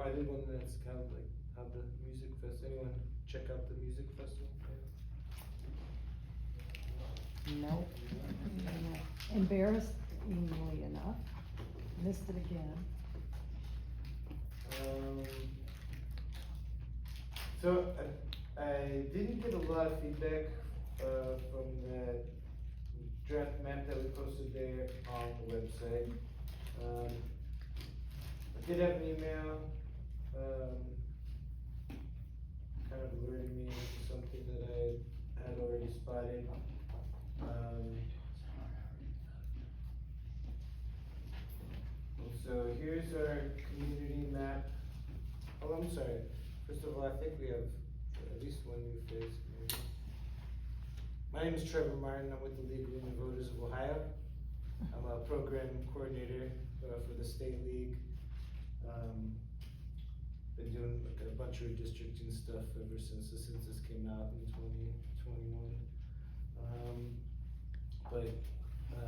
I did one that's kind of like how the music fest. Anyone check out the music festival? Nope. Embarrassingly enough, missed it again. So I didn't get a lot of feedback from the draft map that we posted there on the website. I did have an email kind of alerting me to something that I had already spotted. So here's our community map. Oh, I'm sorry. First of all, I think we have at least one new face, maybe. My name is Trevor Martin. I'm with the League of Women Voters of Ohio. I'm a program coordinator for the State League. Been doing like a bunch of redistricting stuff ever since the census came out in 2021.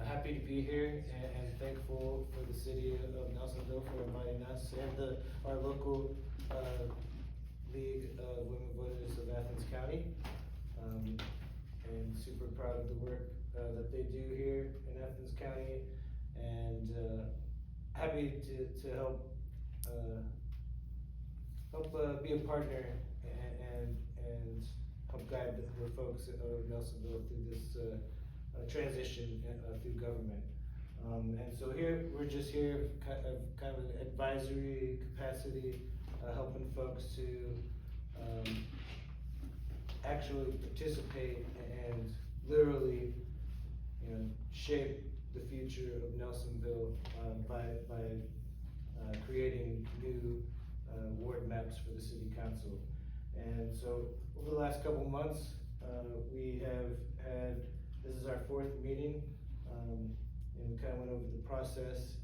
Happy to be here and thankful for the city of Nelsonville for inviting us and our local League of Women Voters of Athens County. And super proud of the work that they do here in Athens County, and happy to help be a partner and help guide the folks of Nelsonville through this transition through government. And so here, we're just here kind of an advisory capacity, helping folks to actually participate and literally, shape the future of Nelsonville by creating new ward maps for the city council. And so over the last couple months, we have had, this is our fourth meeting, and we kind of went over the process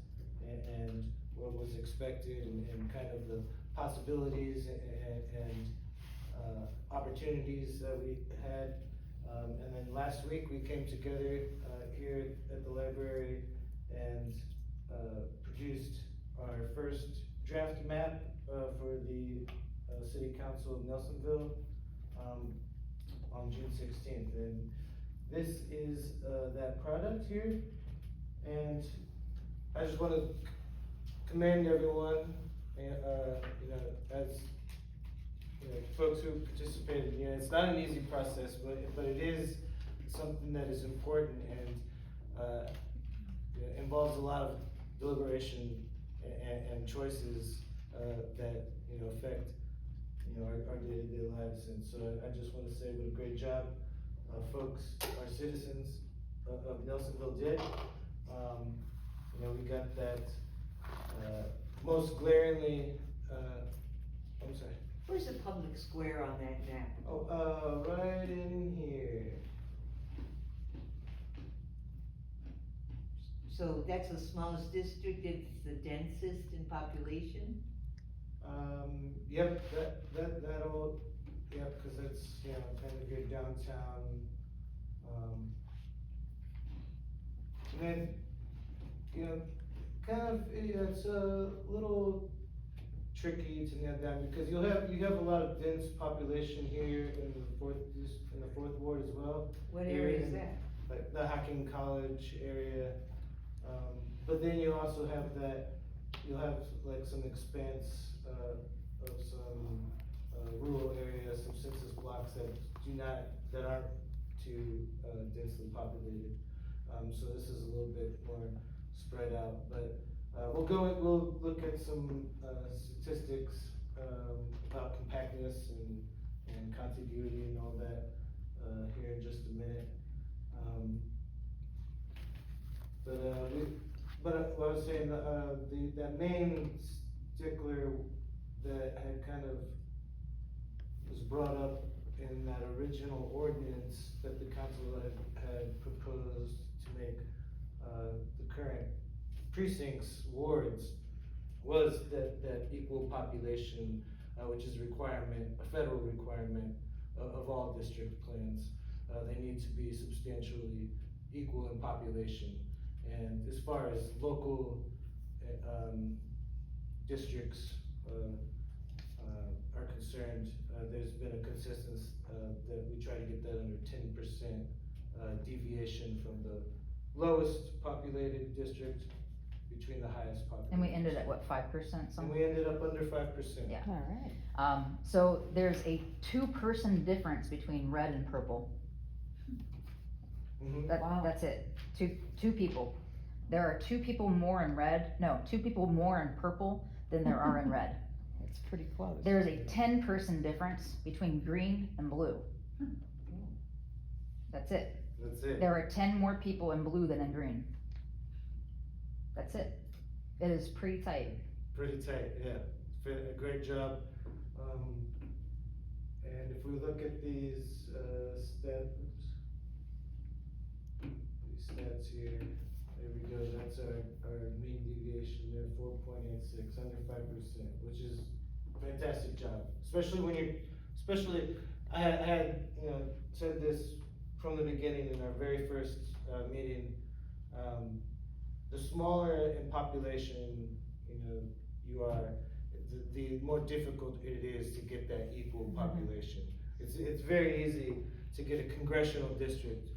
and what was expected and kind of the possibilities and opportunities that we had. And then last week we came together here at the library and produced our first draft map for the City Council of Nelsonville on June 16th. And this is that product here. And I just want to commend everyone, as folks who participated. It's not an easy process, but it is something that is important and involves a lot of deliberation and choices that affect our day-to-day lives. And so I just want to say what a great job folks, our citizens of Nelsonville did. We got that most glaringly. I'm sorry. Where's the public square on that map? Oh, right in here. So that's the smallest district, it's the densest in population? Yep, that'll, yep, cause it's, kind of your downtown, and then, kind of, it's a little tricky to nail down because you have a lot of dense population here in the fourth ward as well. What area is that? Like the Hacking College area, but then you also have you'll have like some expanse of some rural areas, some census blocks that aren't too densely populated. So this is a little bit more spread out, but we'll look at some statistics about compactness and contiguity and all that here in just a minute. But what I was saying, that main stickler that had kind of was brought up in that original ordinance that the council had proposed to make the current precincts wards was that equal population, which is a federal requirement of all district plans. They need to be substantially equal in population. And as far as local districts, are concerned, there's been a consensus, that we try to get that under 10%, deviation from the lowest populated district between the highest populated. And we ended at what, 5% And something? we ended up under 5%. Yeah. Alright, So there's a 2-person difference between red and purple. Mhm. Wow. That's it, two people. There are 2 people more in red, no, 2 people more in purple than there are in red. it's pretty close. There's a 10-person difference between green and blue. That's it. That's it. There are 10 more people in blue than in green. That's it. It is pretty tight. Pretty tight, yeah. A great job. And if we look at these, these stats here, there we go, that's our mean deviation there, 4.86, under 5%, which is a fantastic job. Especially when I had, said this from the beginning in our very first, meeting. The smaller in population, you are, the more difficult it is to get that equal population. It's very easy to get a congressional district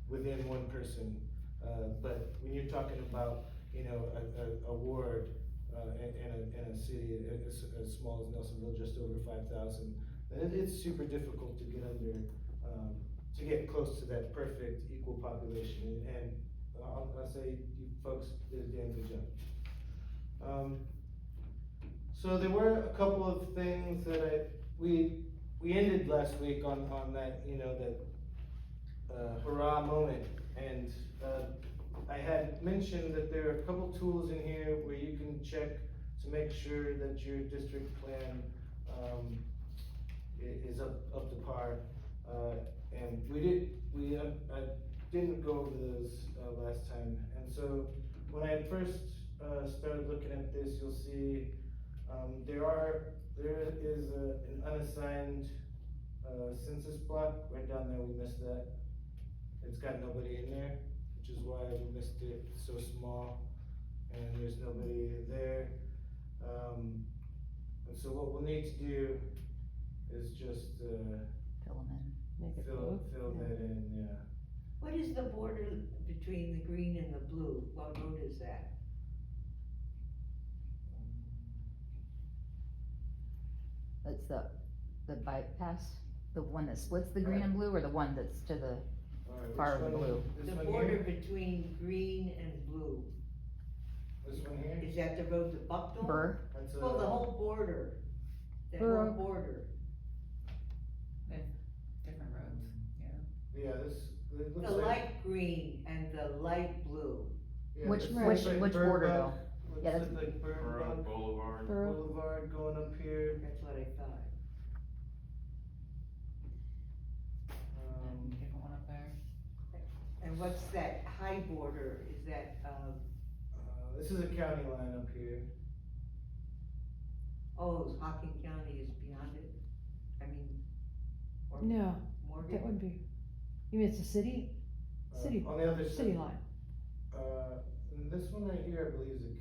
within one person, but when you're talking about, a ward, in a city as small as Nelsonville, just over 5,000, then it's super difficult to get under, to get close to that perfect equal population, and I'll say you folks did a damn good job. So there were a couple of things that we ended last week on that, that hurrah moment, and I had mentioned that there are a couple tools in here where you can check to make sure that your district plan is up to par, and I didn't go over those last time, and so when I first started looking at this, you'll see there is an unassigned census block right down there. We missed that. It's got nobody in there, which is why we missed it. It's so small, and there's nobody there. And so what we'll need to do is just Fill them in. Make it fill blue. that in. Yeah. What is the border between the green and the blue? What road is that? That's the bypass, the one that splits the green and blue, or the one that's to the, All right. Far which one? blue. This The one border here. between green and blue, This one here. is that the road to Bucknell? Burr. That's Well, the whole border, that whole Burr. border. Different roads, yeah. Yeah. It looks The like, light green and the light blue. yeah, Which- this looks which- like which Bird border Rock. though? Looks Yeah, that's- like Bird Rock Boulevard. Burr. Boulevard going up here. That's what I thought. Different one up there. And what's that high border? Is that, This is a county line up here. oh, Hocking County is beyond it? I mean, or No, Morgan? that would be, you mean it's a city On the other side. line? And this one right here, I believe is a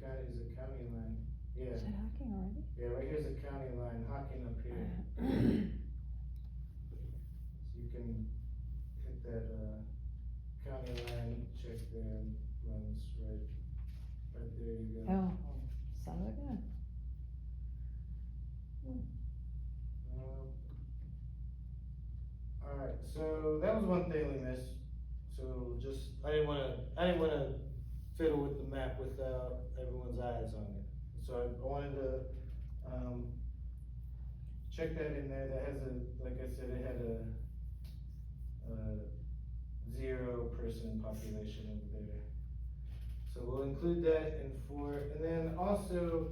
county line. Yeah, Is that Hocking already? yeah, right here's a county line, Hocking up here. So you can hit that, county line, check there, and runs right there you go. Oh, son of a gun. Alright, so that was one thing we missed, so just, I didn't wanna fiddle with the map without everyone's eyes on it. So I wanted to, check that in there, that has like I said, it had a 0-person population over there. So we'll include that in 4, and then also,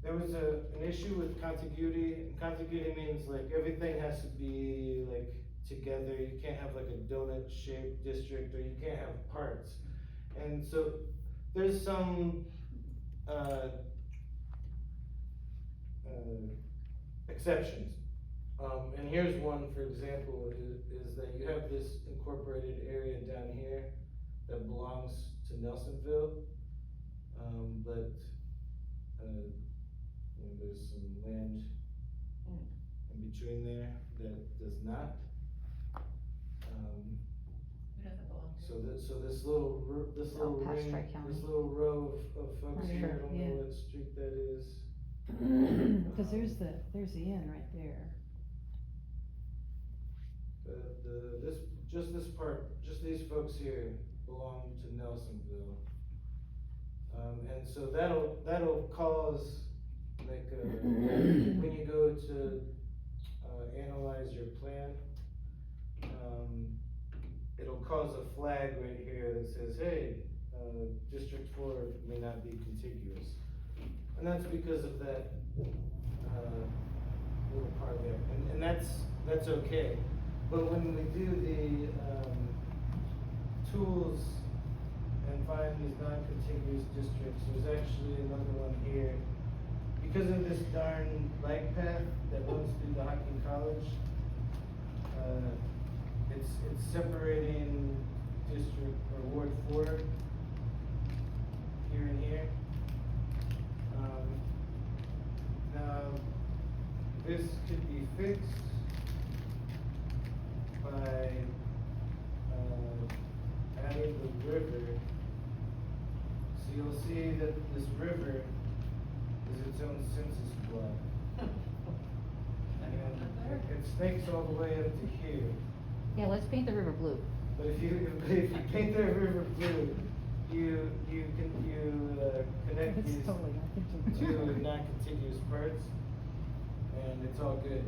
there was an issue with contiguity, and contiguity means like everything has to be like together, you can't have like a donut shaped district, or you can't have parts. And so there's some, exceptions. And here's one, for example, is that you have this incorporated area down here that belongs to Nelsonville, but there's some land in between there that does not. Who does it belong to? So this little, this Oh, little past ring, Tri-County. this little row of folks Right here, I here, don't yeah. know what street that is. Cause there's the inn right there. Just this part, just these folks here belong to Nelsonville. And so that'll cause, like, when you go to, analyze your plan, it'll cause a flag right here that says, hey, District 4 may not be contiguous. And that's because of that, little part there, and that's okay. But when we do the, tools and find these non-contiguous districts, there's actually another one here. Because of this darn bike path that runs through the Hocking College, it's separating district, or Ward 4, here and here. Now, this could be fixed by, adding the river. So you'll see that this river is its own census block. And it snakes all the way up to here. Yeah, let's paint the river blue. But if you paint that river blue, you connect It's these totally not contiguous. two non-contiguous parts, and it's all good.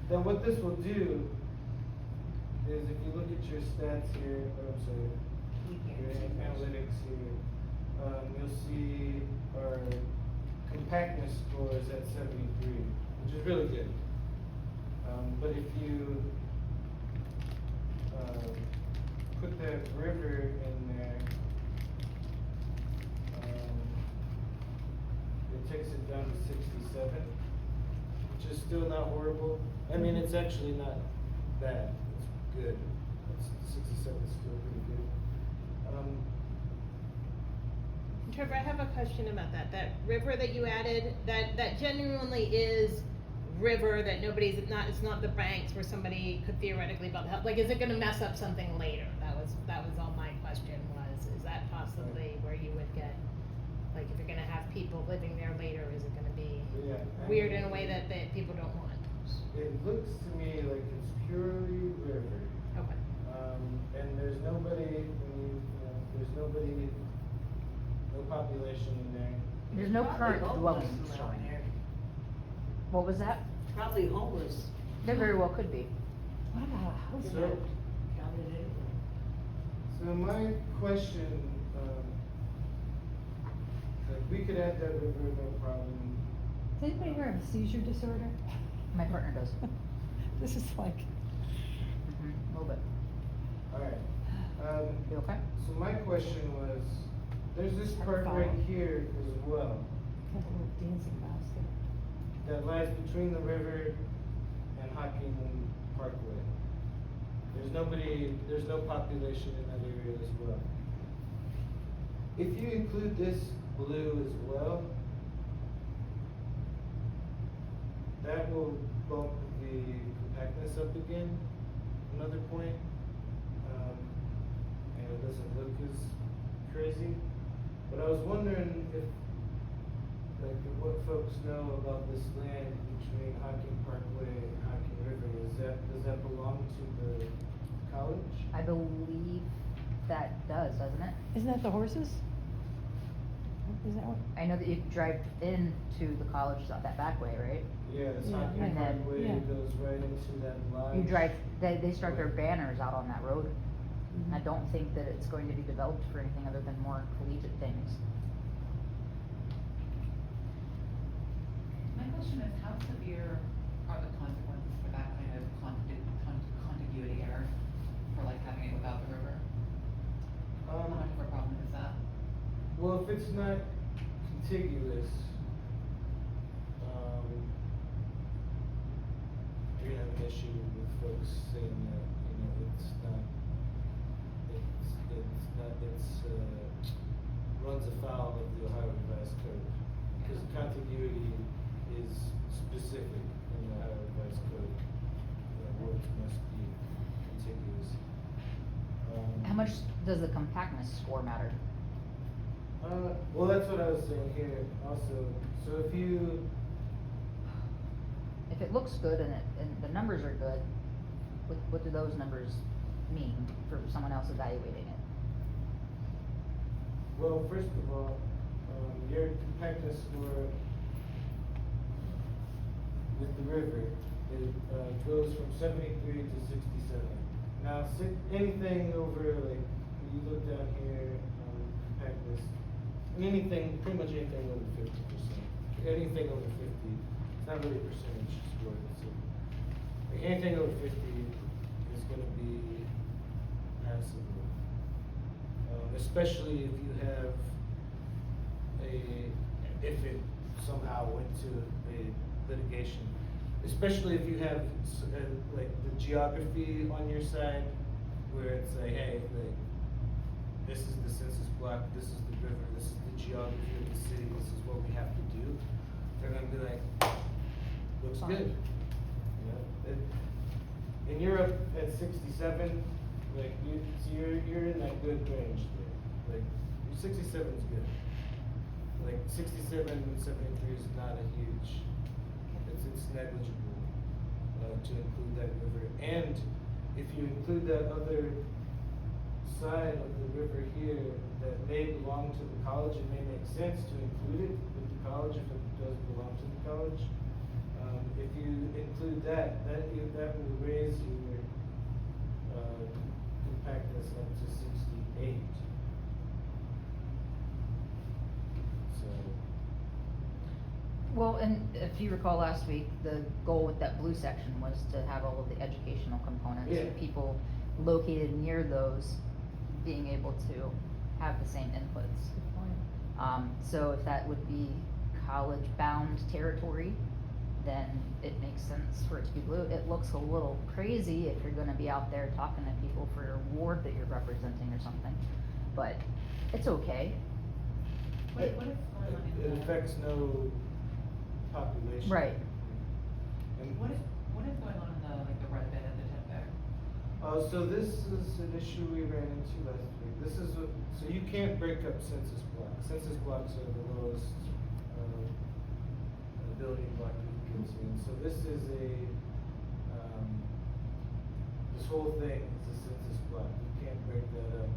Now what this will do is, if you look at your stats here, your analytics here, you'll see our compactness score is at 73, which is really good. But if you put that river in there, it takes it down to 67, which is still not horrible. I mean, it's actually not bad. It's good. 67 is still pretty good. Trevor, I have a question about that. That river that you added, that genuinely is river that it's not the banks where somebody could theoretically build help. Like, is it gonna mess up something later? That was all my question was, is that possibly where you would get, like, if you're gonna have people living there later, is it gonna be Yeah, I weird mean, in a way that people don't want? It looks to me like it's purely river. Okay. And there's nobody, no population in there. There's no current Probably dwellings homeless around showing. there. What was that? Probably homeless. There very well could be. What about a house? So- Counted anyway. So my question, like, we could add that river, no problem. Does anybody here have a seizure disorder? My partner does. This is like, A little bit. Alright, You okay? so my question was, there's this part right here as well, got a little dancing mouse there. that lies between the river and Hocking Parkway. There's no population in that area as well. If you include this blue as well, that will bump the compactness up again, another point. And it doesn't look as crazy. But I was wondering if, like, what folks know about this land between Hocking Parkway and Hocking River, does that belong to the college? I believe that does, doesn't it? Isn't that the horses? Is that what? I know that you drive into the college that back way, right? Yeah, this Yeah, Hocking and then- Parkway yeah. goes right into that lodge. You drive, they start their banners out on that road. I Mhm. don't think that it's going to be developed for anything other than more collegiate things. My question is, how severe are the consequences for that kind of contiguity error? For like having it without the river? How much of a problem is that? Well, if it's not contiguous, you're gonna have an issue with folks saying that, runs afoul of the Ohio Revised Code. does the compactness score matter? Well, that's what I was saying here also. So if you, If it looks good and the numbers are good, what do those numbers mean for someone else evaluating it? well, first of all, your compactness score with the river, it goes from 73 to 67. Now, anything over, like, when you look down here, compactness, anything, pretty much anything over 50%. Anything over 50, it's not really a percentage score, so, like, anything over 50 is gonna be passable. Especially if you have if it somehow went to a litigation. Especially if you have like the geography on your side, where it's like, hey, like, this is the census block, this is the river, this is the geography of the city, this is what we have to do. They're gonna be like, looks Fine. good. You know, in Europe at 67, like you're in that good range there. Like 67 is good. Like 67 and 73 is not a huge. It's negligible to include that river. And if you include that other side of the river here that may belong to the college, it may make sense to include it with the college if it does belong to the college. If you include that will raise your compactness up to 68. So. Well, and if you recall last week, the goal with that blue section was to have all of the educational components. Yeah. People located near those being able to have the same inputs. Good point. So if that would be college-bound territory, then it makes sense for it to be blue. It looks a little crazy if you're gonna be out there talking to people for your ward that you're representing or something, but it's okay. What is going on in It the? affects no population. Right. And What is going on in the, like, the red bit at the tip there? So this is an issue we ran into last week. This is so you can't break up census blocks. Census blocks are the lowest building block you can see. And so this is this whole thing is a census block. You can't break that up.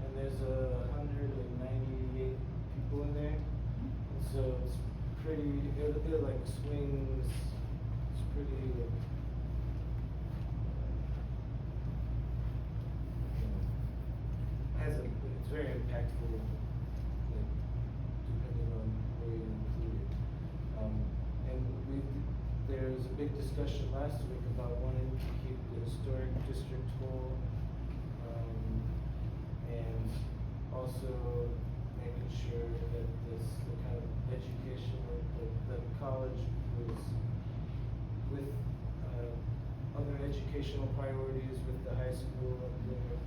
And there's 198 people in there. And so it's pretty. It like swings. It's pretty. It's very impactful, like, depending on where you include it. And there was a big discussion last week about wanting to keep the historic district whole, and also making sure that the kind of education, the college was with, other educational priorities with the high school up there.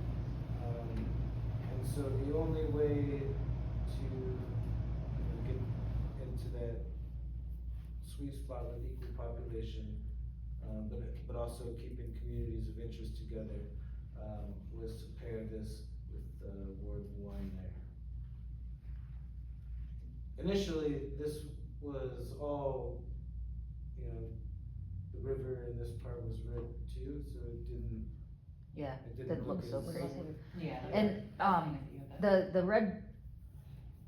And so the only way to get into that sweet spot with equal population, but also keeping communities of interest together, was to pair this with Ward 1 there. Initially, this was all, the river in this part was red too, so it didn't. Yeah, It didn't didn't look look so as- crazy. Yeah. And, the red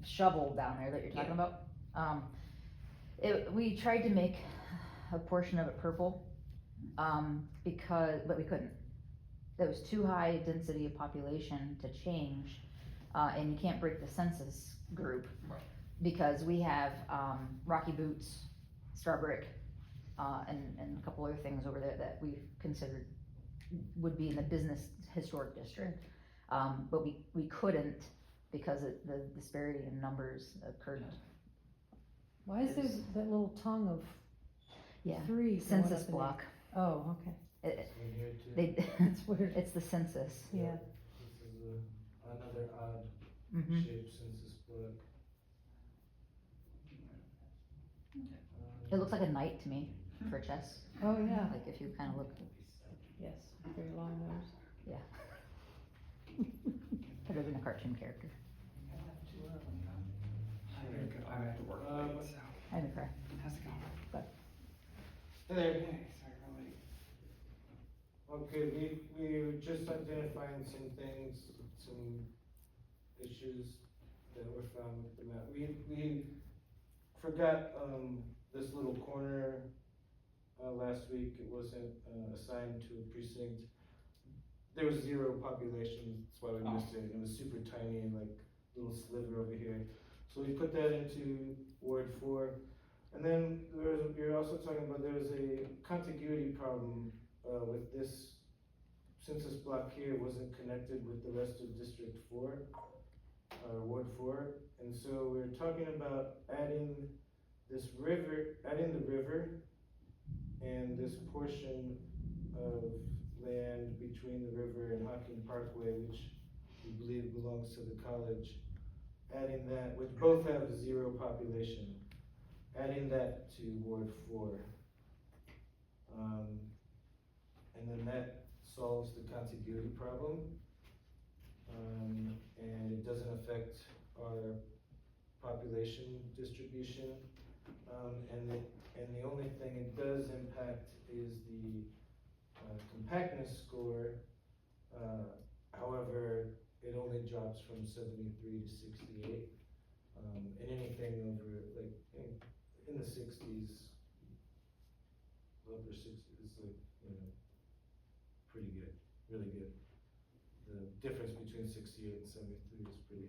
shovel down there that you're talking Yeah. about, we tried to make a portion of it purple, but we couldn't. That was too high a density of population to change, and you can't break the census group. Right. Because we have, Rocky Boots, Starbrick, and a couple other things over there that we've considered would be in the business historic district. But we couldn't because the disparity in numbers occurred. Why is there that little tongue of Yeah, 3 going census up in there? block. Oh, okay, It- One here too. that's weird. it's the census. Yeah. This is another odd Mhm. shaped census block. It looks like a knight to me for chess. Oh, yeah, Like if you kind of look, yes, very long nose. yeah. Could have been a cartoon character. I have to work late, so. I didn't cry. How's it going? Hey there. Hey, sorry, we're late. Okay, we were just identifying some things, some issues that were found with the map. We forgot, this little corner, last week. It wasn't, assigned to a precinct. There was 0 population, that's why we missed it. It was super tiny, like, little sliver over here. So we put that into Ward 4. And then we were also talking about there was a contiguity problem, with this census block here wasn't connected with the rest of District 4, Ward 4. And so we were talking about adding the river and this portion of land between the river and Hocking Parkway, which we believe belongs to the college. Adding that, which both have 0 population, adding that to Ward 4. And then that solves the contiguity problem. And it doesn't affect our population distribution. And the only thing it does impact is the compactness score. However, it only drops from 73 to 68. And anything over, like, in the 60s, upper 60s, is like, pretty good, really good. The difference between 68 and 73 is pretty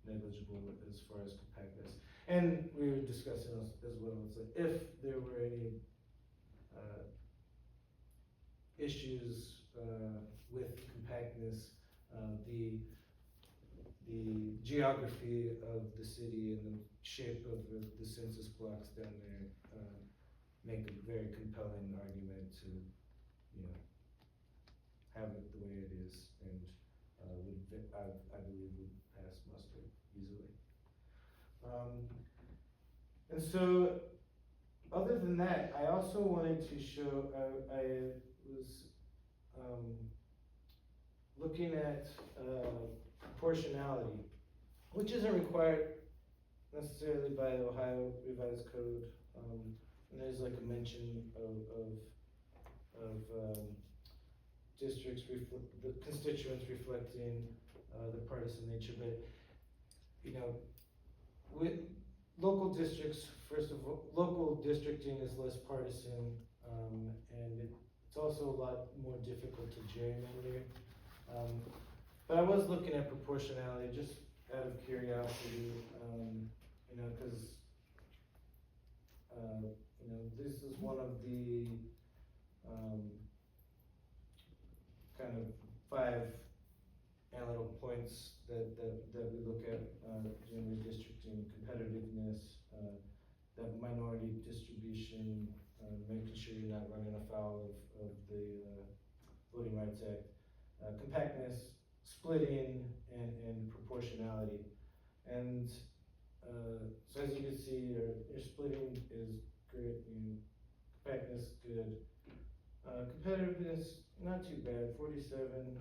negligible as far as compactness. And we were discussing as well, it's like, if there were any issues with compactness, the geography of the city and the shape of the census blocks down there make a very compelling argument to, have it the way it is, and I believe would pass muster easily. And so, other than that, I also wanted to show, I was looking at proportionality, which isn't required necessarily by the Ohio Revised Code. And there's like a mention of districts, the constituents reflecting the partisan nature, but with local districts, first of all, local districting is less partisan, and it's also a lot more difficult to gerrymander. But I was looking at proportionality just out of curiosity, because this is one of the kind of 5 analytical points that we look at, generally districting, competitiveness, that minority distribution, making sure you're not running afoul of the Voting Rights Act, compactness, splitting, and proportionality. And so as you can see, your splitting is good, compactness good, competitiveness not too bad, 47.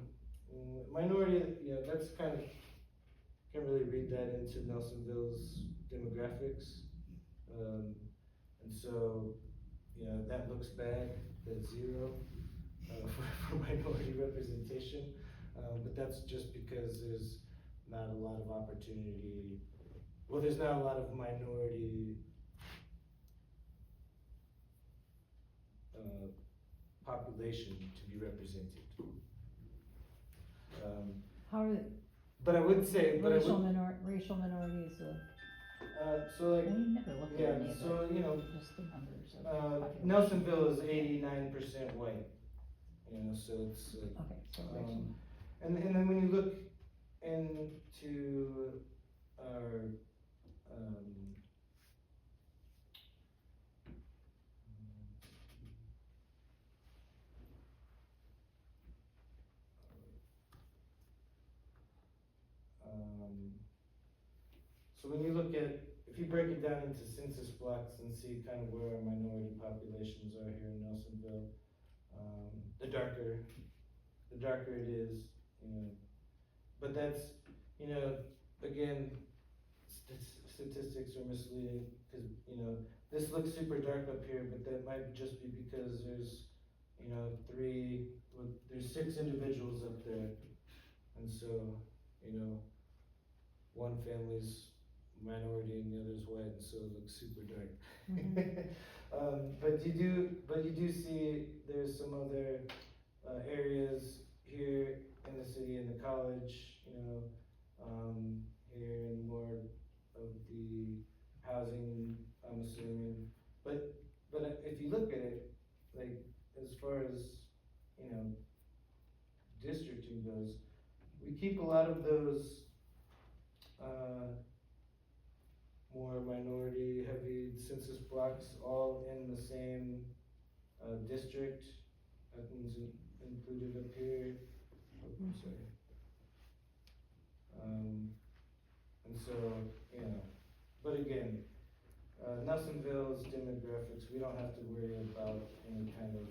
Minority, that's kind of, can't really read that into Nelsonville's demographics. And so, that looks bad, that's 0 for minority representation. But that's just because there's not a lot of opportunity. Well, there's not a lot of minority population to be represented. How are But I would say, racial minorities, so like, We never looked yeah, at any of so, that, just the numbers of population. Nelsonville is 89% white, so it's like, okay, so racial. and then when you look into our, so when you look at, if you break it down into census blocks and see kind of where our minority populations are here in but that's, you know, again, statistics are misleading, cause, you know, this looks super dark up here, but that might just be because there's, you know, there's 6 individuals up there. And so, you know, one family's minority and the other's white, and so it looks super dark. But you do see there's some other areas here in the city and the college, you know, here and more of the housing, I'm assuming. But if you look at it, like, as far as, you know, districting goes, we keep a lot of those, more minority heavy census blocks all in the same, district. That one's included up here. Oh, I'm sorry. And so, you know, but again, Nelsonville's demographics, we don't have to worry about any kind of,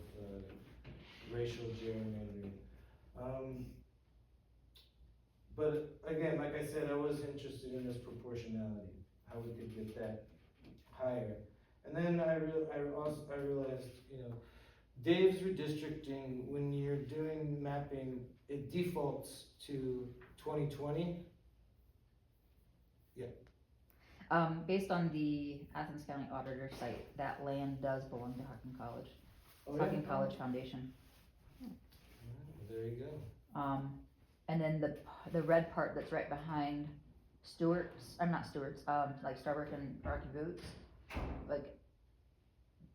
racial gerrymandering. But again, like I said, I was interested in this proportionality, how we could get that higher. And then I realized, you know, Dave's redistricting, when you're doing mapping, it defaults to 2020. Based on the Athens County Auditor site, that land does belong to Hocking College. Oh, yeah? Hocking College Foundation. There you go. And then the red part that's right behind not Stewart's, like Starbuck and Rocky Boots, like,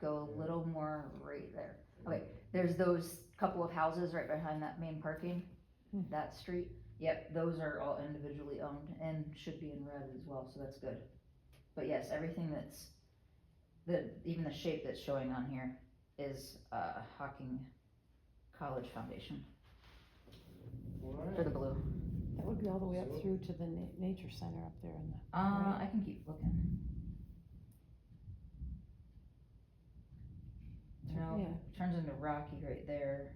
go a little more right there. Okay, there's those couple of houses right behind that main parking, that street. Yep, those are all individually owned and should be in red as well, so that's good. But yes, everything even the shape that's showing on here is, Hocking College Foundation for the blue. That would be all the way up through to the nature center up there in the. I can keep looking. No, Yeah. turns into Rocky right there.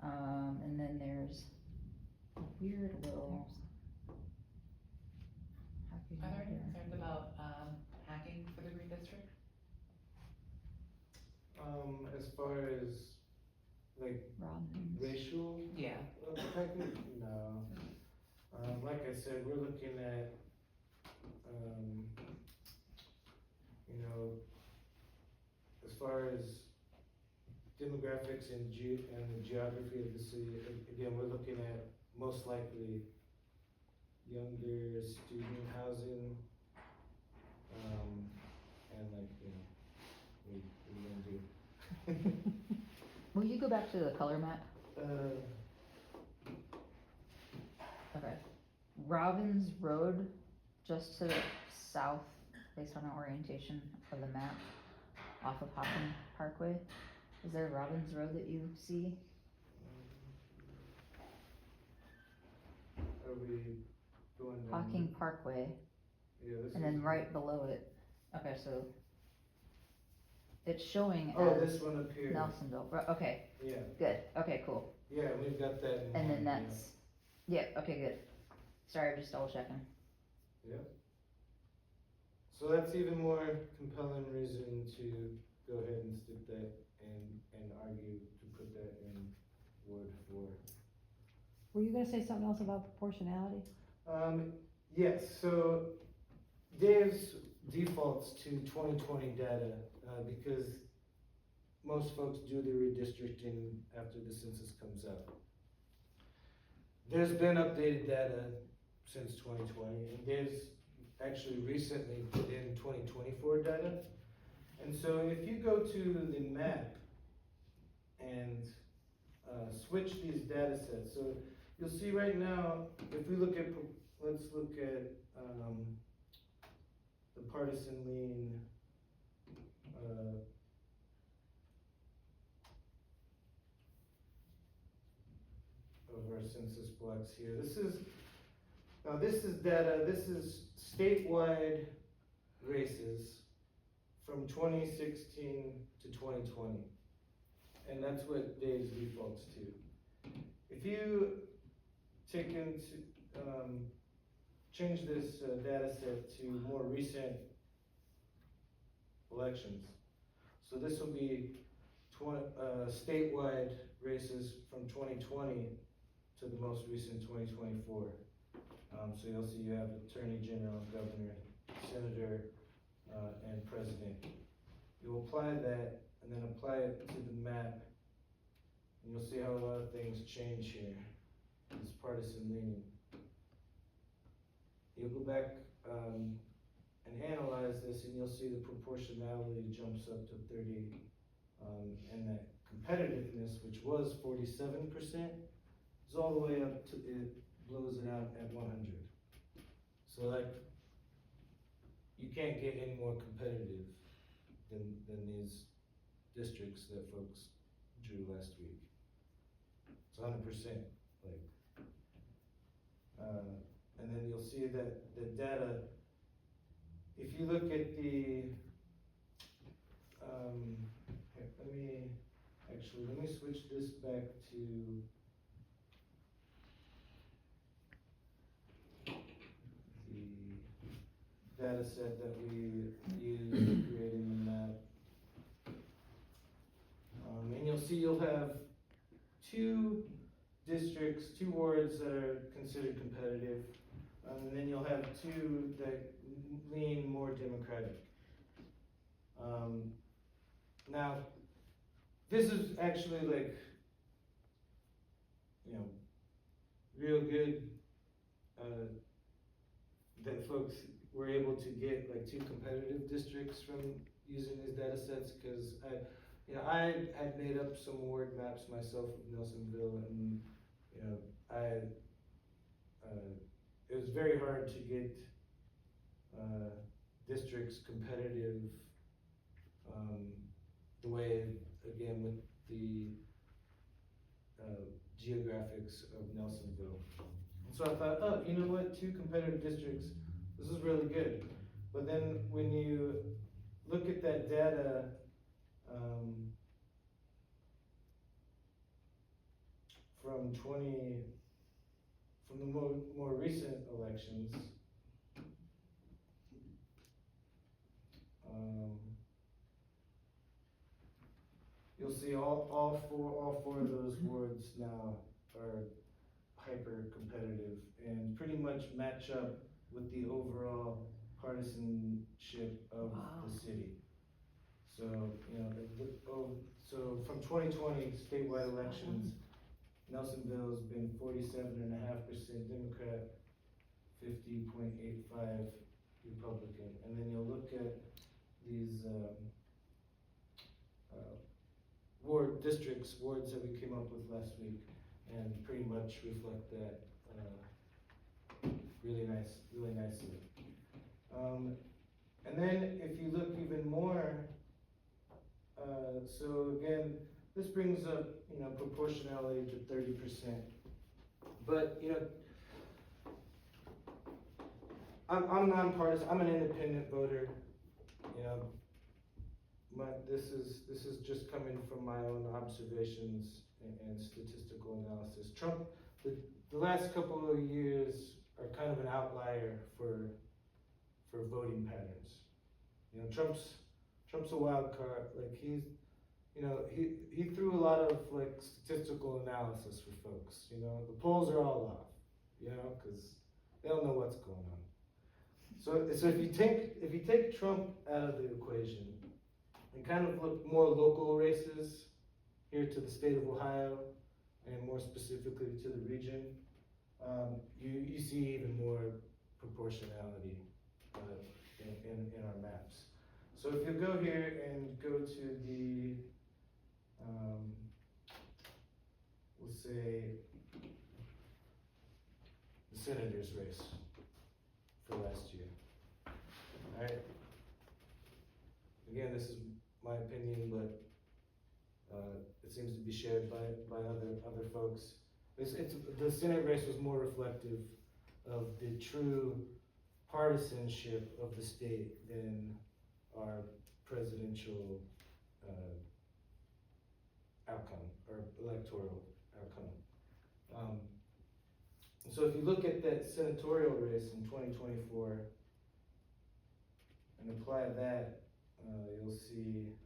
And then there's a weird little. Are there any concerns about, hacking for the green district? As far as, like, Robins. racial Yeah. perspective, no. Like I said, we're looking at, you know, as far as demographics and the geography of the city, again, we're looking at most likely younger student housing, and like, you know, what are we gonna do? Will you go back to the color map? Okay. Robbins Road, just to the south, based on the orientation of the map, off of Hocking Parkway. Is there Robbins Road that you see? Are we going down? Hocking Parkway, Yeah, this and is. then right below it. Okay, so it's showing Oh, as this one up here. Nelsonville. Okay, Yeah, good. Okay, cool. yeah, we've got that in And then mind, that's, yeah, okay, good. Sorry, I'm just double checking. yeah. So that's even more compelling reason to go ahead and stick that and argue to put that in Ward 4. Were you gonna say something else about proportionality? Yes, so Dave's defaults to 2020 data, because most folks do the redistricting after the census comes out. There's been updated data since 2020, and Dave's actually recently put in 2024 data. And so if you go to the map and switch these data sets, so you'll see right now, if we look at, let's look at the partisan lean of our census blocks here. This is data, this is statewide races from 2016 to 2020. And that's what Dave's defaults to. If you taken to, change this data set to more recent elections. So this will be statewide races from 2020 to the most recent 2024. So you'll see you have Attorney General, Governor, Senator, and President. You'll apply that and then apply it to the map, and you'll see how a lot of things change here. It's partisan leaning. You'll go back and analyze this, and you'll see the proportionality jumps up to 30, and that competitiveness, which was 47%, is all the way up to, it blows it out at 100. So like, you can't get any more competitive than these districts that folks drew last week. It's 100%, like, and then you'll see that the data, if you look at the, here, let me switch this back to the data set that we used in creating the map. And you'll see you'll have two districts, two wards that are considered competitive, and then you'll have two that lean more Democratic. Now, this is actually like, you know, real good that folks were able to get like two competitive districts from using these data sets, because I had made up some word maps myself of Nelsonville, and it was very hard to get districts competitive the way, again, with the geographics of Nelsonville. And so I thought, oh, you know what, two competitive districts, this is really good. But then when you look at that data, from the more recent elections, you'll see all four of those wards now are hyper competitive and pretty much match up with the overall partisanship of the city. So, so from 2020 statewide elections, Nelsonville has been 47.5% Democrat, 50.85 Republican. And then you'll look at these wards that we came up with last week, and pretty much reflect that really nicely. And then if you look even more, so again, this brings up, proportionality to 30%. But, I'm nonpartisan, I'm an independent voter, this is just coming from my own observations and statistical analysis. Trump, the last couple of years are kind of an outlier for voting patterns. Trump's a wild card. Like he threw a lot of like statistical analysis for folks. The polls are all off. Because they don't know what's going on. So if you take Trump out of the equation and kind of look more local races here to the state of Ohio and more specifically to the region, you see even more proportionality in our maps. So if you go here and go to the, let's say, the senator's race for last year, all right? Again, this is my opinion, but it seems to be shared by other folks. The Senate race was more reflective of the true partisanship of the state than our presidential outcome or electoral outcome. So if you look at that senatorial race in 2024 and apply that, you'll see,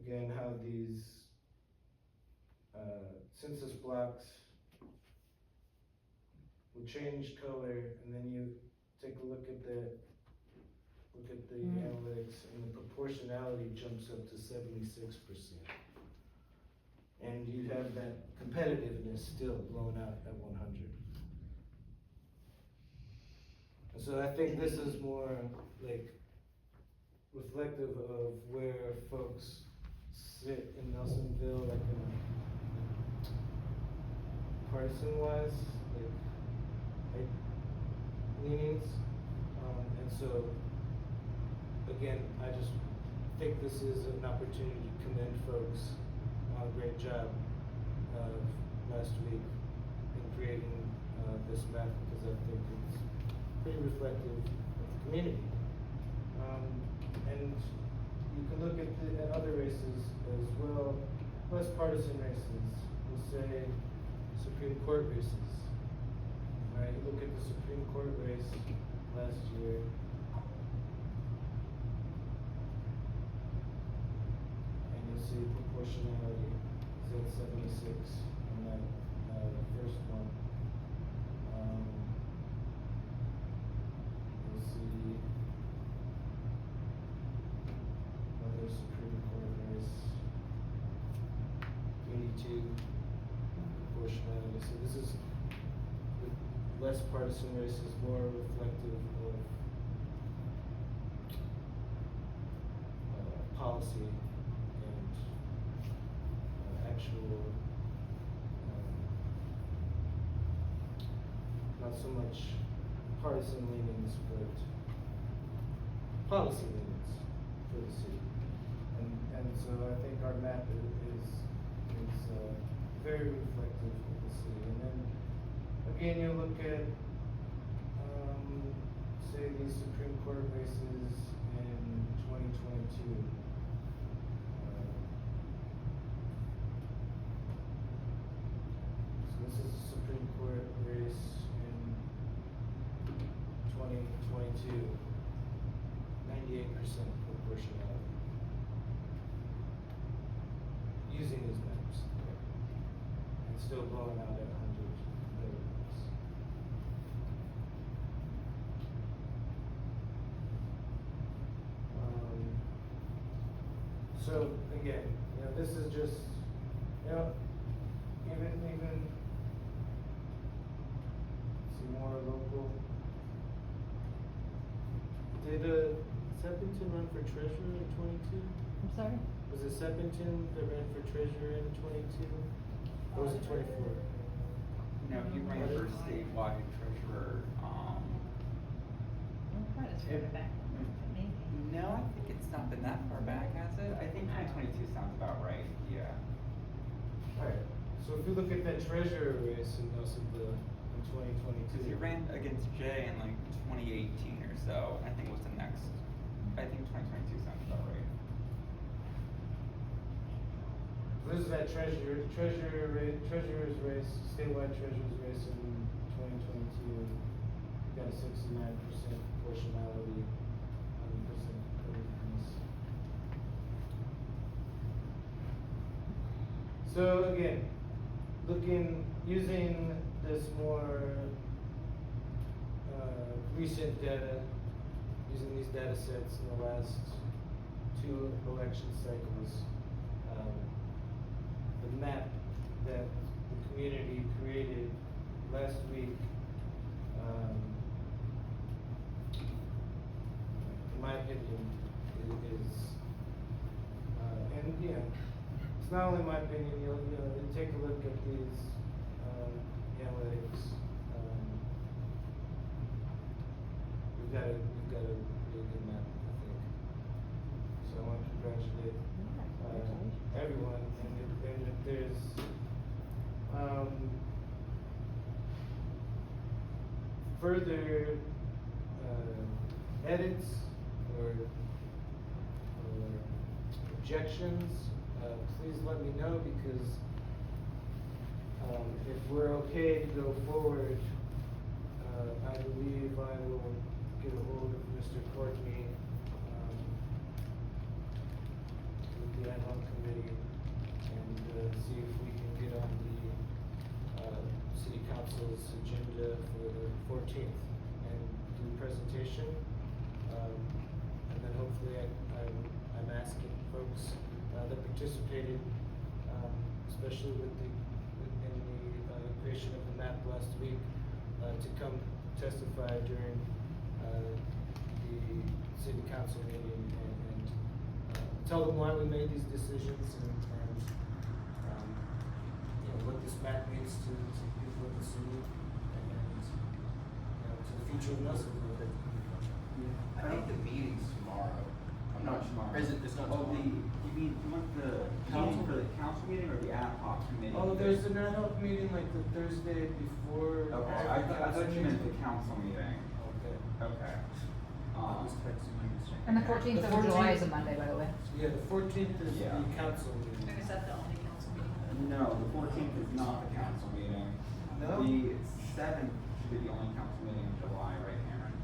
again, how these census blocks will change color, and then you take a look at the analytics, and the proportionality jumps up to 76%. And you have that competitiveness still blown out at 100. And so I think this is more like reflective of where folks sit in Nelsonville, like partisan wise, like leanings. And so again, I just think this is an opportunity to commend folks on a great job last week in creating this map, because I think it's pretty reflective of the community. And you can look at other races as well, less partisan races, we'll say Supreme Court races. Right, you look at the Supreme Court race last year. And you'll see proportionality is at 76 on that first one. You'll see another Supreme Court race, 82 proportionality. So this is the less partisan race is more reflective of policy and actual, not so much partisan leanings, but policy leanings for the city. And so I think our map is very reflective of the city. And then again, you look at say these Supreme Court races in 2022. So this is a Supreme Court race in 2022, 98% proportionality. Using these maps, and still blowing out at 100 milligrams. So again, this is just, even see more local. Did Seppington run for treasurer in 22? I'm sorry? Was it Seppington that ran for treasurer in 22? Or was it 24? No, he ran for statewide treasurer, Well, quite as far back, maybe. no, I think it's not been that far back, has it? I think 2022 sounds about right, yeah. Alright, so if you look at that treasurer race in Nelsonville in 2022. Cause he ran against Jay in like 2018 or so, I think was the next, I think 2022 sounds about right. This is that treasurer's race, statewide treasurer's race in 2022. Got a 69% proportionality, 100% competitiveness. So again, using this more recent data, using these data sets in the last 2 election cycles, the map that the community created last week, in my opinion, is and it's not only my opinion. You take a look at these analytics. We've got a really good map, I think. So I want to congratulate everyone. And if there's further edits or objections please let me know, because, if we're okay to go forward, I believe I will get a hold of Mr. Courtney, with the ad hoc committee, and, see if we can get on the, city council's agenda for the 14th and do the presentation. And then hopefully I'm asking folks, that participated, especially in the creation of the map last week, to come testify during, the city council meeting and tell them why we made these decisions and, you know, what this map means to people in the city and, to the future of Nelsonville. I think the meeting's tomorrow. I'm not Tomorrow. Or is it, it's not Oh, tomorrow? you want the meeting for the council meeting or the ad hoc committee? Oh, there's an ad hoc meeting like the Thursday before. Okay, the I thought council you meant the meeting. council meeting. Okay. Okay. And the 14th The of July 14th is a Monday, by the way. Yeah, the 14th is Yeah. the council meeting. And is that the only council meeting? No, the 14th is not the council meeting. No? The 7th should be the only council meeting in July, right, Aaron?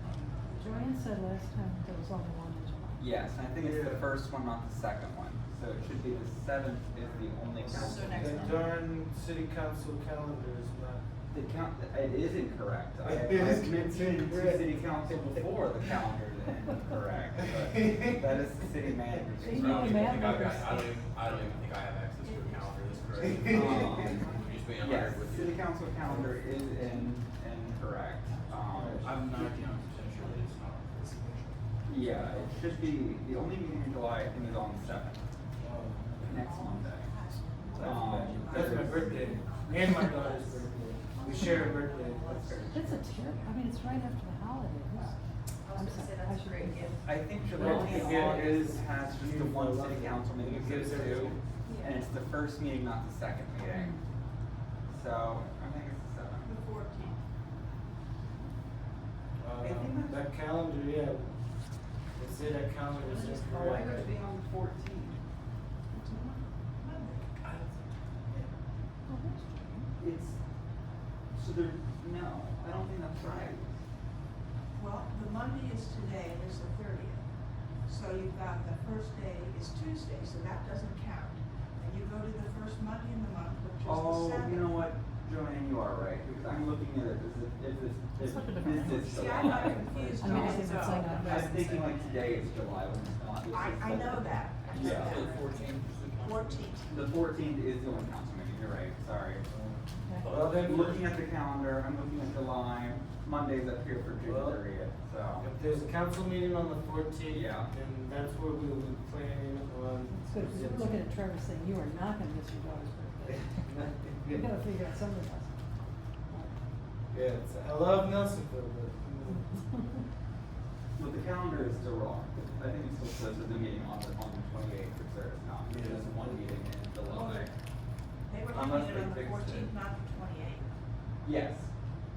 Joanne said last time there was only one in July. Yes, I think it's the Yeah. first one, not the second one. So it should be the 7th is the only council. So next The month. darn city council calendar is not. The count, it is incorrect. It is I've mentioned to incorrect. city council before the calendar is incorrect, but that is the city manager's. So you need a map maker. I don't even think I have access to a calendar this correct. Just being Yes, honored with you. city council calendar is incorrect. I'm 99% sure that it's not. Yeah, it should be, the only meeting in July, I think, is on the 7th, next Monday. That's my birthday, and my daughter's birthday. We share a birthday. That's a terrible, I mean, it's right after the holidays. I'm sorry, I should read it. I think Well, July and yeah, August has just the one city council meeting, It instead gives of everything. two, and it's the first meeting, not the second meeting. So, I think it's the 7th. The 14th. I think that's- That calendar, yeah, they say that calendar is Why would it incorrect. be on the 14th? Oh, that's true. It's, so there, no, I don't think that's right. Well, the Monday is today, is the 30th. So you've got the first day is Tuesday, so that doesn't count. And you go to the first Monday in the month, which is the Oh, 7th. you know what, Joanne, you are right, because I'm looking at it as if this, Let's look at the this is See, July. I got confused I mean, also. it's like a- I was thinking like today is July when it's not. This is I the- know that. I know Yeah. that. 14th. 14th. The 14th is the only council meeting, you're right, sorry. Okay. Well, then, Looking at the calendar, I'm looking at July, Monday's up here for June Well, 30th, so. if there's a council meeting on the 14th, Yeah. then that's where we will be planning on. It's good, because we're looking at Trevor saying, you are not gonna miss your daughter's birthday. You gotta figure out something else. Yeah, I love Nelsonville, but. But the calendar is still wrong. I think it still says that the meeting on the 28th, which there is not. It is one meeting in July. They were Unless looking at they it on the fixed it. 14th, not the 28th. Yes,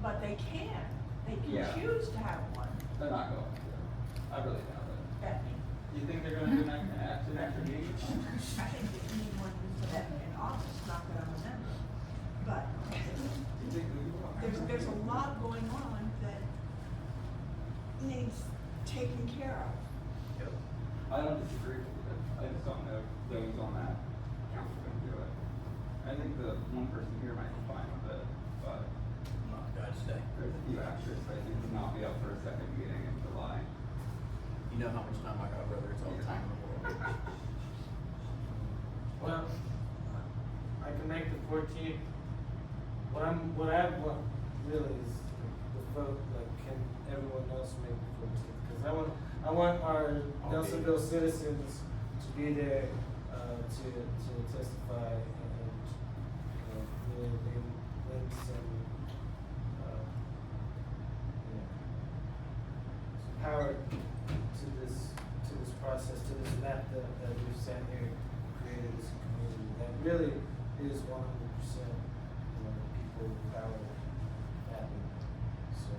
But they can. They Yeah. can choose to have one. they're not going to. I really doubt it. Bet me. You think they're gonna do an extra meeting? I think that you need one for that in August, not that I'm a member. But You think we will? there's a lot going on that needs taken care of. I don't disagree with it. I just don't know if those on that council can do it. I think the one person here might be fine with it, but God's day. there's a few asterisks I think would not be up for a second meeting in July. You know how much time I got, brother, it's all the time in the world. Well, I can make the 14th. What I want really is the vote, like, can everyone else make the 14th? Because I want our Nelsonville citizens to be there, to testify and, really lend some, some power to this process, to this map that we've sat here and created as a community. That really is 100%, people power having. So,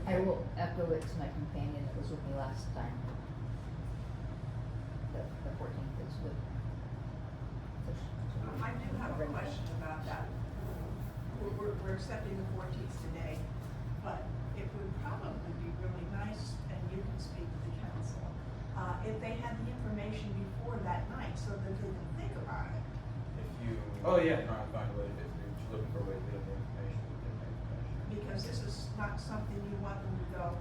I will echo it to my companion that was with me last time. That the 14th is good. I do have a question about that. We're accepting the 14th today, but it would probably be really nice, and you can speak to the council, if they had the information before that night so that they can think about it. If you. Oh, yeah. Try and find a way, if you're looking for a way to get the information, we get the information. Because this is not something you want them to go,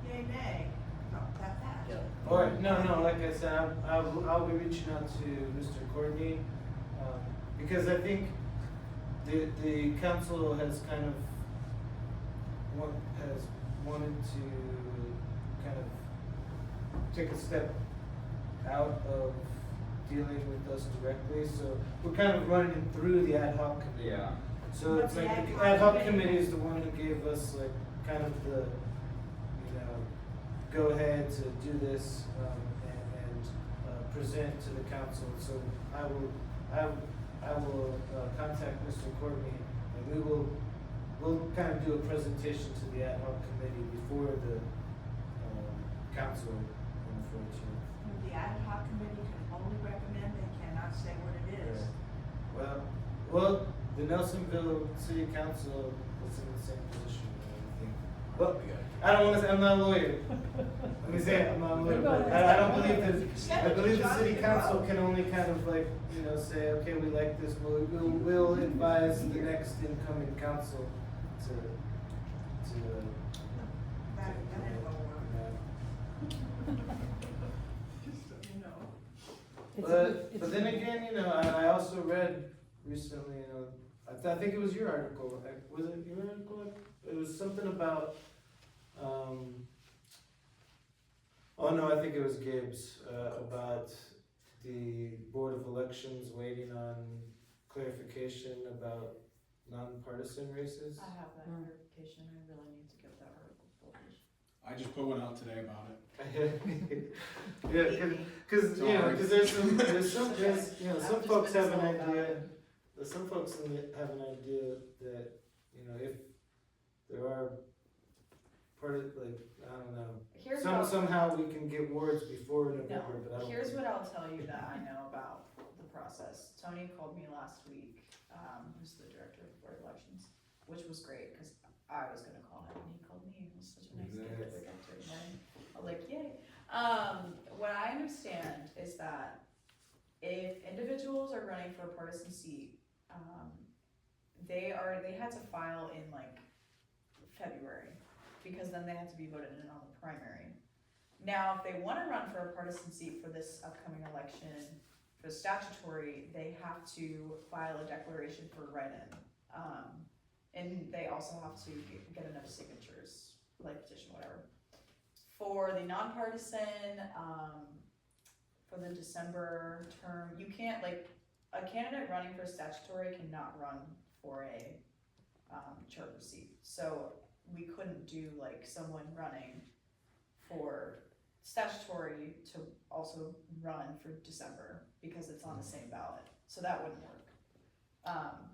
yay, nay, no, that fast. Or, no, like I said, I'll be reaching out to Mr. Courtney, because I think the council has kind of has wanted to kind of take a step out of dealing with us directly, so we're kind of running it through the ad hoc committee. Yeah. So But it's the like the ad ad hoc hoc committee is the one who gave us like kind of the, go ahead to do this, and present to the council. So I will contact Mr. Courtney, and we'll kind of do a presentation to the ad hoc committee before the, council on the 14th. The ad hoc committee can only recommend, they cannot say what it is. Well, the Nelsonville City Council is in the same position, I think. Well, I don't wanna say, I'm not a lawyer. Let me say it, I'm not a lawyer, but I don't believe that, I believe the city council can only kind of like, say, okay, we like this, we'll advise the next incoming council to. That ain't gonna work. You know. But then again, I also read recently, I think it was your article, was it your article? It was something about, oh no, I think it was Gibbs, about the Board of Elections waiting on clarification about nonpartisan races. I have that clarification, I really need to get that article published. I just put one out today about it. Yeah, cause there's some folks have an idea, some folks have an idea that, if there are part of, like, I don't know, somehow we can get words before November, but I don't. Here's what I'll tell you that I know about the process. Tony called me last week, who's the director of the Board of Elections, which was great, cause I was gonna call him and he called me, it was such a nice gift that we got to morning. I was like, yay. What I understand is that if individuals are running for a partisan seat, they had to file in like February, because then they had to be voted in on the primary. Now, if they wanna run for a partisan seat for this upcoming election, for statutory, they have to file a declaration for write-in. And they also have to get enough signatures, like petition, whatever. For the nonpartisan, for the December term, you can't, like, a candidate running for statutory cannot run for a charter seat. So we couldn't do like someone running for statutory to also run for December, because it's on the same ballot, so that wouldn't work.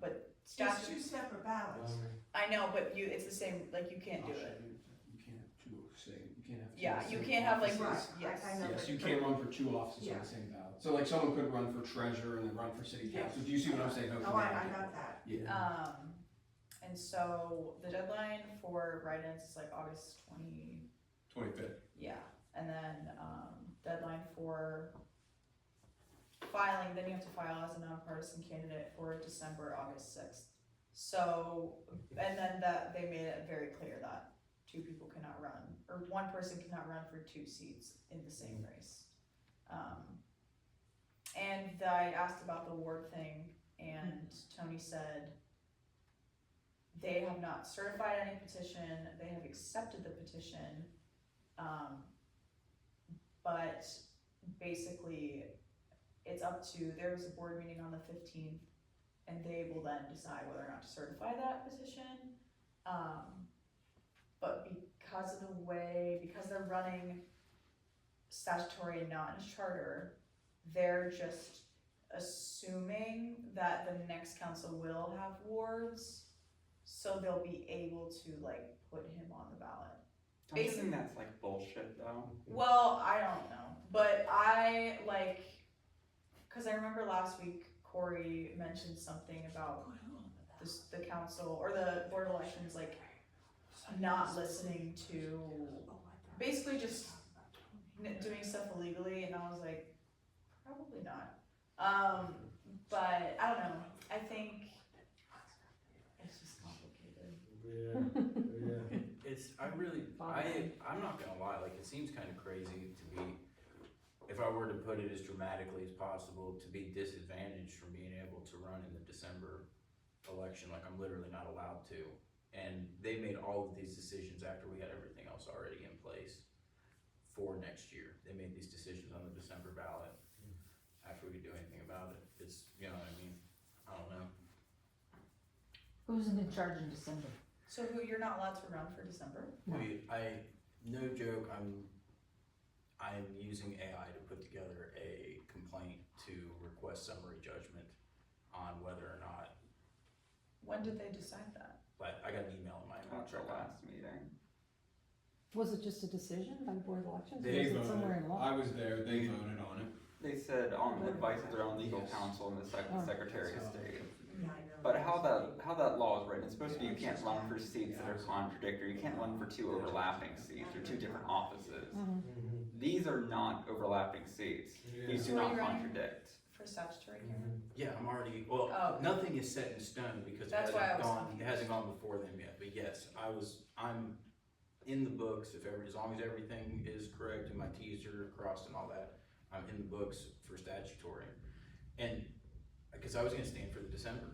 But It's statute, two separate ballots. I know, but it's the same, like, you can't do it. You can't you can't have two. Yeah, you can't have like, Right, yes. I know. Yes, you can't run for two offices on Yeah. the same ballot. So like someone could run for treasurer and then run for city council. Do you see what I'm saying? Oh, I got that. Yeah. And so the deadline for write-ins is like August 25th. yeah, and then, deadline for filing, then you have to file as a nonpartisan candidate for December, August 6th. So, and then that, they made it very clear that two people cannot run, or one person cannot run for two seats in the same race. And I asked about the ward thing, and Tony said they have not certified any petition, they have accepted the petition, but basically it's up to, there's a board meeting on the 15th, and they will then decide whether or not to certify that petition. But because of the way, because they're running statutory and not in charter, they're just assuming that the next council will have wards, so they'll be able to like put him on the ballot. Don't you think that's like bullshit though? Well, I don't know, but I like, cause I remember last week Corey mentioned something about this, the council, or the board of elections, like, not listening to, basically just doing stuff illegally, and I was like, probably not. But I don't know, I think it's just complicated. Yeah. I'm not gonna lie, like, it seems kinda crazy to be, if I were to put it as dramatically as possible, to be disadvantaged from being able to run in the December election, like, I'm literally not allowed to. And they made all of these decisions after we had everything else already in place for next year. They made these decisions on the December ballot after we could do anything about it. It's, you know what I mean? I don't know. Who's in charge in December? So who, you're not allowed to run for December? No. No joke, I'm using AI to put together a complaint to request summary judgment on whether or not, When did they decide that? but I got an email in my At inbox the right now. last meeting. Was it just a decision by the Board of Elections, or They was it somewhere in voted, law? I was there, they voted on it. They said on advice of their own legal Yes. counsel and the Oh. Secretary of State. Yeah, I know. But how that law is written, it's supposed to be you can't run for seats that are contradictory, you can't run for two overlapping seats or two different offices. Mhm. These are not overlapping seats, these do So are not you running? contradict. For statutory, Cameron? Yeah, I'm already, well, Oh. nothing is set in stone because it That's why I hasn't was gone, it confused. hasn't gone before them yet, but yes, I'm in the books, as long as everything is correct and my T's are crossed and all that, I'm in the books for statutory. And, cause I was gonna stand for the December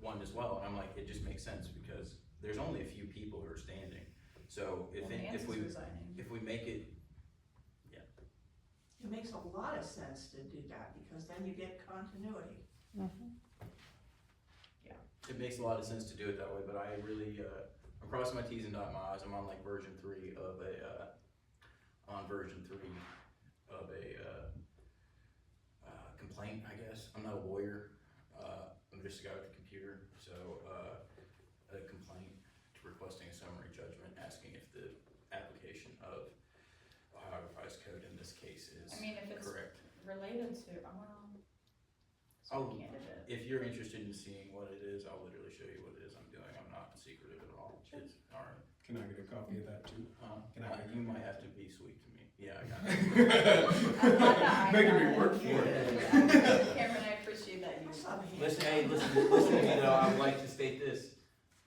one as well, and I'm like, it just makes sense because there's only a few people who are standing. So Well, Nancy's resigning. if we make it, It makes a lot of sense to do that, because then you get continuity. it makes a lot of sense to do it that way, but I really, I'm crossing my T's and dotting my I's. I'm on like version 3 of a, complaint, I guess. I'm not a lawyer, I'm just a guy with a computer, so, a complaint requesting a summary judgment, asking if the application of Ohio Revised Code in this case is I mean, if it's correct. related to, well, it's a candidate. If you're interested in seeing what it is, I'll literally show you what it is I'm doing. I'm not secretive at all. It's, alright. Can I get a copy of that too? Can I get a You copy? might have to be sweet to me. Yeah, I got it. Making me work for it. Cameron, I appreciate that you. Listen to me though, I would like to state this.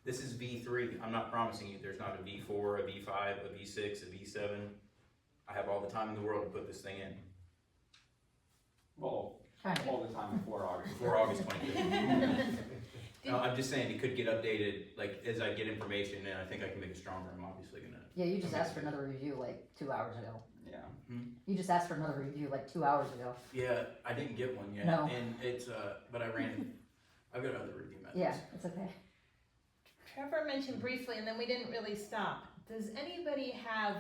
This is V3. I'm not promising you there's not a V4, a V5, a V6, a V7. I have all the time in the world to put this thing in. Well, Kind of. all the time before August. Before August 25th. No, I'm just saying it could get updated, like, as I get information, and I think I can make it stronger. I'm obviously gonna. Yeah, you just asked for another review like 2 hours ago. Yeah. You just asked for another review like 2 hours ago. Yeah, I didn't get one yet. No. And it's, but I ran, I've got other review methods. Yeah, it's okay. Trevor mentioned briefly, and then we didn't really stop. Does anybody have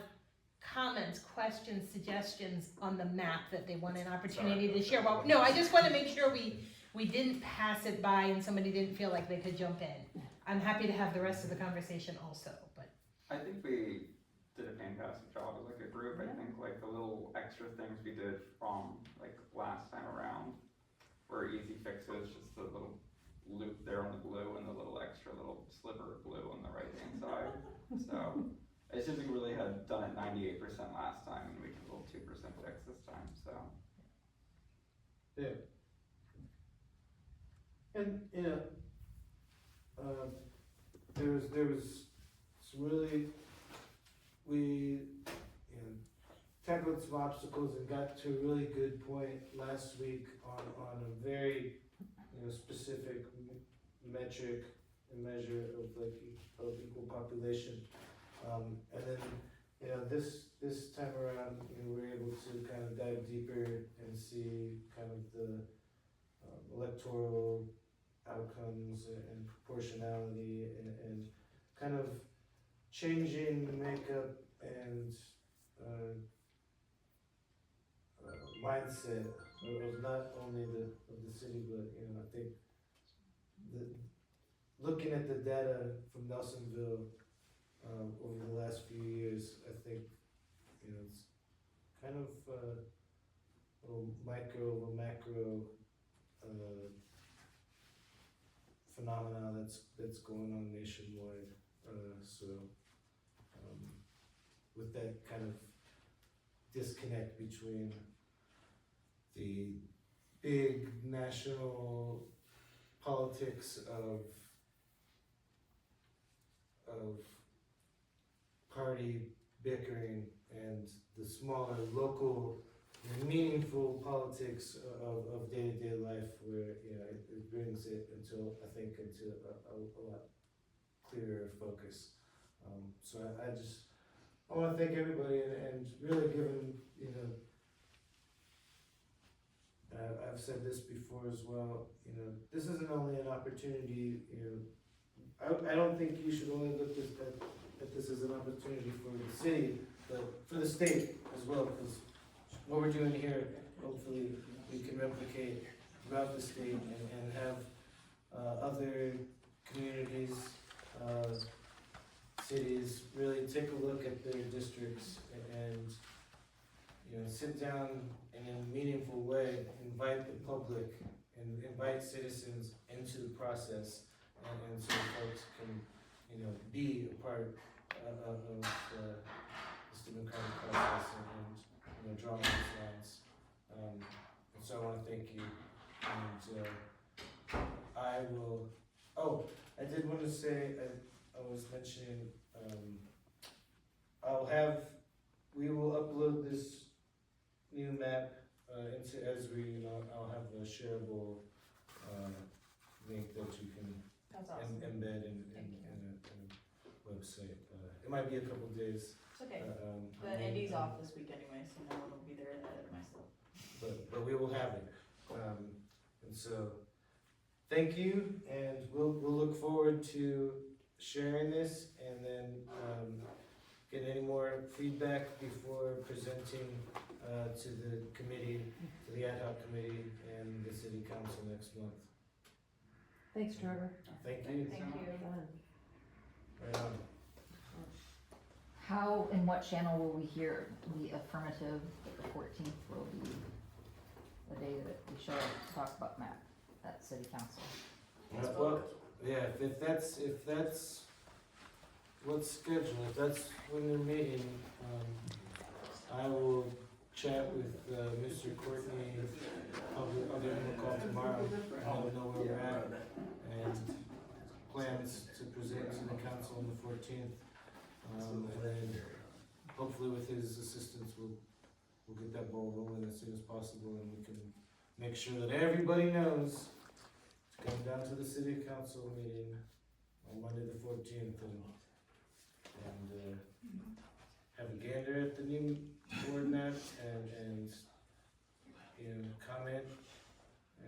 comments, questions, suggestions on the map that they want an opportunity to share? Well, no, I just want to make sure we didn't pass it by and somebody didn't feel like they could jump in. I'm happy to have the rest of the conversation also, but. I think we did a fantastic job as like a group. I think like the little extra things we did from like last time around were easy fixes, just the little loop there on the blue and the little extra little sliver of blue on the right hand side. So it's just we really had done it 98% last time and we did a little 2% fix this time, so. Yeah. And, you know, there was some really, we, you know, tackled some obstacles and got to a really good point last week on a very, you know, specific metric and measure of like, of equal population. And then, you know, this time around, you know, we're able to kind of dive deeper and see kind of the electoral outcomes and proportionality and kind of changing the makeup and mindset of not only of the city, but, you know, I think looking at the data from Nelsonville over the last few years, I think, you know, it's kind of a little micro, a macro phenomena that's going on nationwide, with that kind of disconnect between the big national politics of party bickering and the smaller local meaningful politics of day-to-day life where, it brings it into a lot clearer focus. So I wanna thank everybody and really give them, I've said this before as well, this isn't only an opportunity, I don't think you should only look at this as an opportunity for the city, but for the state as well, because what we're doing here, hopefully we can replicate throughout the state and have other communities, cities really take a look at their districts and sit down in a meaningful way, invite the public and invite citizens into the process, and so folks can be a part of this democratic process and drawing these lines. And so I want to thank you, and I will. Oh, I did want to say I was mentioning we will upload this new map into Esri, and I'll have a shareable link that you can That's awesome. embed in a website. It might be a couple days. It's okay. I mean, Andy's off this week anyway, so no one will be there to edit myself. But we will have it. And so, thank you, and we'll look forward to sharing this and then get any more feedback before presenting to the committee, to the ad hoc committee and the city council next month. Thanks, Trevor. Thank you. Thank you. Done. Right on. How and what channel will we hear the affirmative that the 14th will be the day that we show up to talk about map at city council? Well, yeah, if that's what's scheduled, if that's when they're meeting, I will chat with Mr. Courtney. I'll give him a call tomorrow and let him know where we're at and plans to present to the council on the 14th. And then hopefully with his assistance, we'll get that ball rolling as soon as possible, and we can make sure that everybody knows to come down to the city council meeting on Monday the 14th and have a gander at the new board map and comment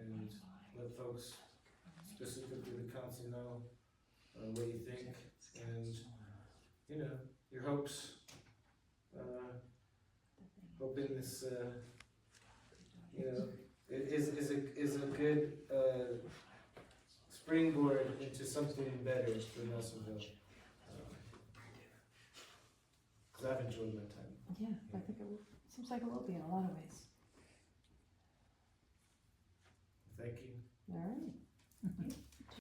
and let folks, specifically the council, know what you think and your hopes. Hoping this is a good springboard into something better for Nelsonville. Because I've enjoyed my time. Yeah, I think seems like it will be in a lot of ways. Thank you. All right.